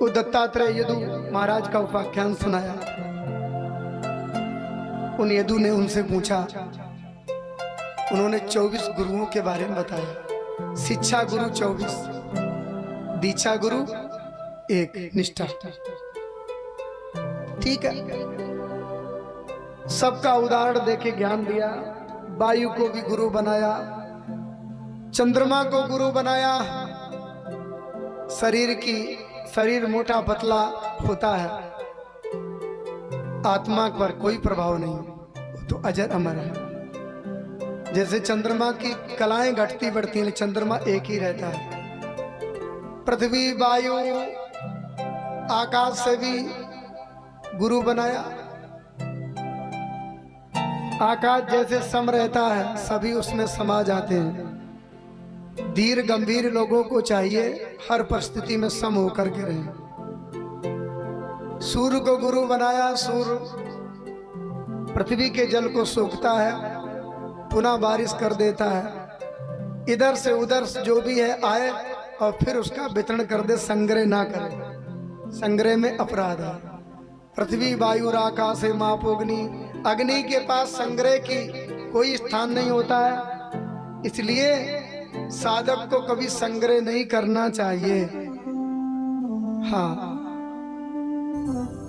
वो दत्तात्रेय यदु महाराज का उपाख्यान सुनाया। उन यदु ने उनसे पूछा, उन्होंने 24 गुरुओं के बारे में बताया। शिक्षा गुरु 24, दीक्षा गुरु 1, निष्ठा। ठीक है, सबका उदाहरण देके ज्ञान दिया। वायु को भी गुरु बनाया, चंद्रमा को गुरु बनाया। शरीर मोटा पतला होता है, आत्मा पर कोई प्रभाव नहीं, वो तो अजर अमर है। जैसे चंद्रमा की कलाएं घटती बढ़ती हैं, चंद्रमा एक ही रहता है। पृथ्वी वायु आकाश से भी गुरु बनाया। आकाश जैसे सम रहता है, सभी उसमें समा जाते हैं। धीर गंभीर लोगों को चाहिए हर परिस्थिति में सम होकर के रहे। सूर्य को गुरु बनाया। सूर्य पृथ्वी के जल को सोखता है, पुनः बारिश कर देता है। इधर से उधर जो भी है आए और फिर उसका वितरण कर दे, संग्रह ना करे, संग्रह में अपराध है। पृथ्वी वायु आकाश है मापोग्नि, अग्नि के पास संग्रह की कोई स्थान नहीं होता है। इसलिए साधक को कभी संग्रह नहीं करना चाहिए। हाँ,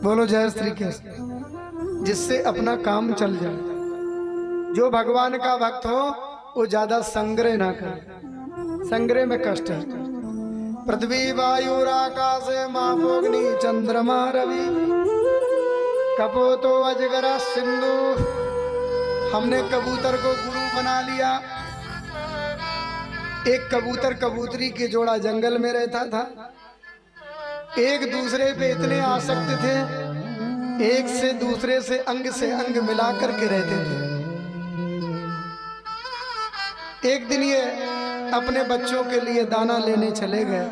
बोलो जय श्री कृष्ण। जिससे अपना काम चल जाए। जो भगवान का भक्त हो वो ज्यादा संग्रह ना करे, संग्रह में कष्ट है। पृथ्वी वायु आकाश मापोग्नि चंद्रमा रवि कपोतो अजगर सिंधु। हमने कबूतर को गुरु बना लिया। एक कबूतर कबूतरी के जोड़ा जंगल में रहता था। एक दूसरे पे इतने आसक्त थे, एक से दूसरे से अंग मिलाकर के रहते थे। एक दिन ये अपने बच्चों के लिए दाना लेने चले गए।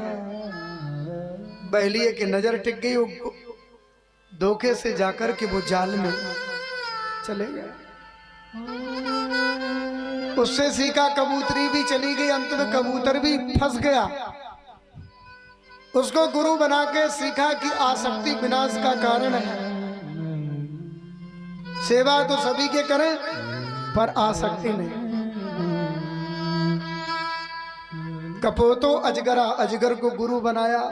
बहलिए की नजर टिक गई, वो धोखे से जाकर के वो जाल में चले गए। उससे सीखा, कबूतरी भी चली गई, अंत में कबूतर भी फंस गया। उसको गुरु बना के सीखा कि आसक्ति विनाश का कारण है। सेवा तो सभी के करें पर आसक्ति नहीं। कपोतो अजगरा, अजगर को गुरु बनाया।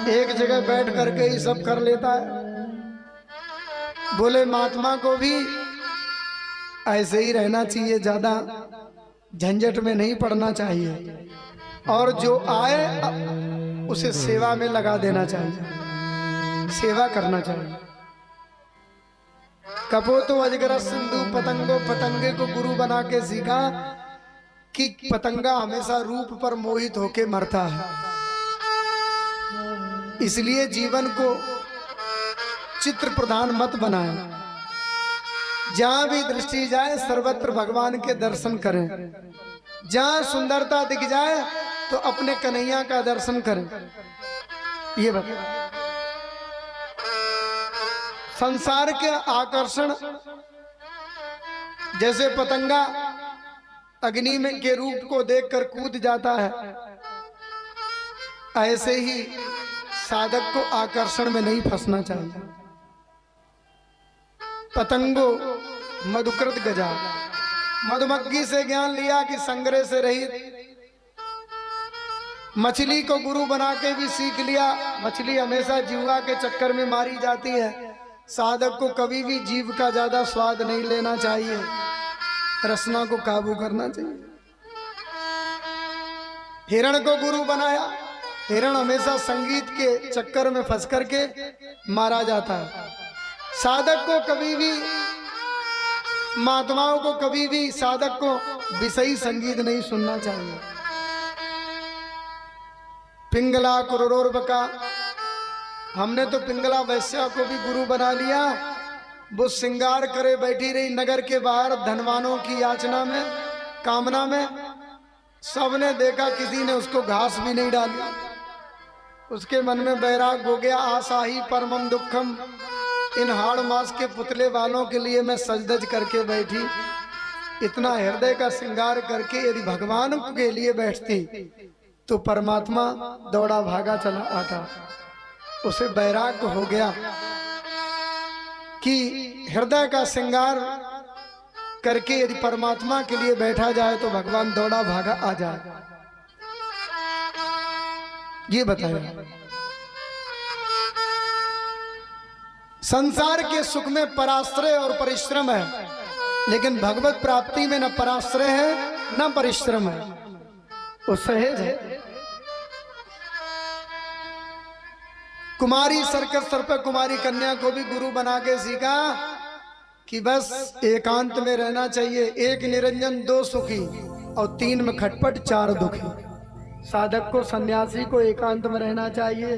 एक जगह बैठ करके ही सब कर लेता है। बोले महात्मा को भी ऐसे ही रहना चाहिए, ज्यादा झंझट में नहीं पड़ना चाहिए, और जो आए उसे सेवा में लगा देना चाहिए, सेवा करना चाहिए। कपोतो अजगर सिंधु पतंगो, पतंगे को गुरु बना के सीखा कि पतंगा हमेशा रूप पर मोहित होके मरता है। इसलिए जीवन को चित्र प्रधान मत बनाए। जहां भी दृष्टि जाए सर्वत्र भगवान के दर्शन करें। जहां सुंदरता दिख जाए तो अपने कन्हैया का दर्शन करें। ये बता, संसार के आकर्षण, जैसे पतंगा अग्नि में के रूप को देखकर कूद जाता है, ऐसे ही साधक को आकर्षण में नहीं फंसना चाहिए। पतंगो मधुकृत गजा, मधुमक्खी से ज्ञान लिया कि संग्रह से रहित। मछली को गुरु बना के भी सीख लिया। मछली हमेशा जीवा के चक्कर में मारी जाती है। साधक को कभी भी जीव का ज्यादा स्वाद नहीं लेना चाहिए, रसना को काबू करना चाहिए। हिरण को गुरु बनाया। हिरण हमेशा संगीत के चक्कर में फंस करके मारा जाता है। साधक को कभी भी, महात्माओं को कभी भी साधक को विषयी संगीत नहीं सुनना चाहिए। पिंगला कुरोर्वका, हमने तो पिंगला वैश्या को भी गुरु बना लिया। वो श्रृंगार करे बैठी रही नगर के बाहर धनवानों की याचना में, कामना में। सबने देखा, किसी ने उसको घास भी नहीं डाली। उसके मन में बैराग हो गया। आशा ही परमम दुखम, इन हाड़ मास के पुतले वालों के लिए मैं सजदज करके बैठी। इतना हृदय का श्रृंगार करके यदि भगवान के लिए बैठती तो परमात्मा दौड़ा भागा चला आता। उसे वैराग्य हो गया कि हृदय का श्रृंगार करके यदि परमात्मा के लिए बैठा जाए तो भगवान दौड़ा भागा आ जाए। ये बताया संसार के सुख में पराश्रय और परिश्रम है, लेकिन भगवत प्राप्ति में न पराश्रय है न परिश्रम है, वो सहज है। कुमारी सर्कस सर पर कुमारी कन्या को भी गुरु बना के सीखा कि बस एकांत में रहना चाहिए। एक निरंजन दो सुखी और तीन में खटपट चार दुखी। साधक को सन्यासी को एकांत में रहना चाहिए।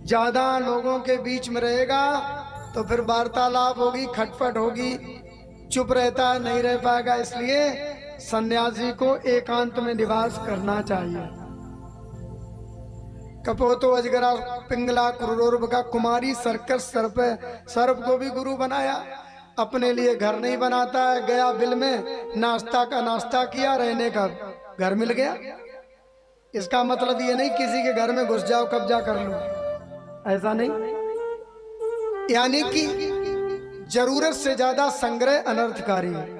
ज्यादा लोगों के बीच में रहेगा तो फिर वार्तालाप होगी, खटपट होगी, चुप रहता है नहीं रह पाएगा। इसलिए सन्यासी को एकांत में निवास करना चाहिए। कपोतो अजगरा पिंगला क्रूरोर्व का कुमारी सर्कस सर्प को भी गुरु बनाया। अपने लिए घर नहीं बनाता है, गया बिल में नाश्ता का नाश्ता किया, रहने का घर मिल गया। इसका मतलब ये नहीं किसी के घर में घुस जाओ कब्जा कर लो, ऐसा नहीं। यानी कि जरूरत से ज्यादा संग्रह अनर्थकारी है।